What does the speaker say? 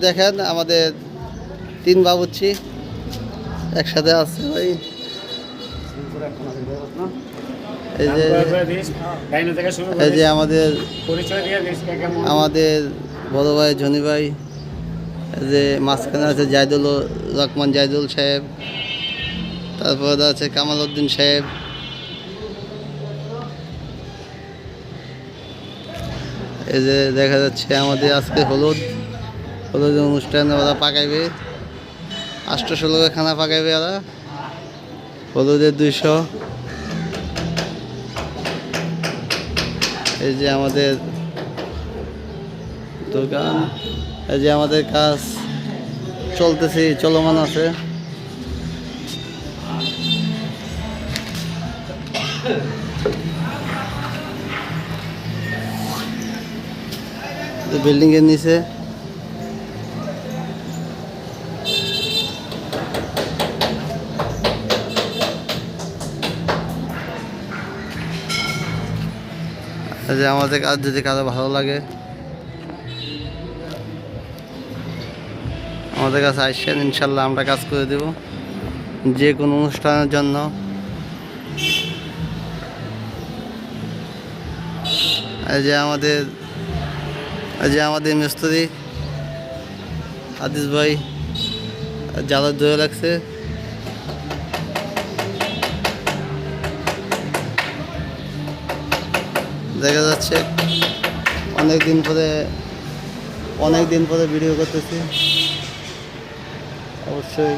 দেখেন আমাদের 3 বাবুর্চি একসাথে আছে ভাই। এই যে আমাদের বড় ভাই জনি ভাই, এই যে মাঝখানে আছে রহমান জাইদুল সাহেব, তারপরে আছে কামাল উদ্দিন সাহেব। এই যে দেখা যাচ্ছে আমাদের আজকে হলুদের অনুষ্ঠানে ওরা পাকাইবে, 800 লোকের খানা পাকাইবে ওরা। হলুদের 200। এই যে আমাদের দোকান, এই যে আমাদের কাজ চলমান আছে। বিল্ডিং এর নিচে যে আমাদের কাজ যদি কারো ভালো লাগে আমাদের কাছে আসছেন, ইনশাল্লাহ আমরা কাজ করে দেব যে কোনো অনুষ্ঠানের জন্য। এই যে আমাদের মিস্ত্রি আদিস ভাই জ্বালার ধরে লাগছে। দেখা যাচ্ছে অনেক দিন পরে ভিডিও করতেছি। অবশ্যই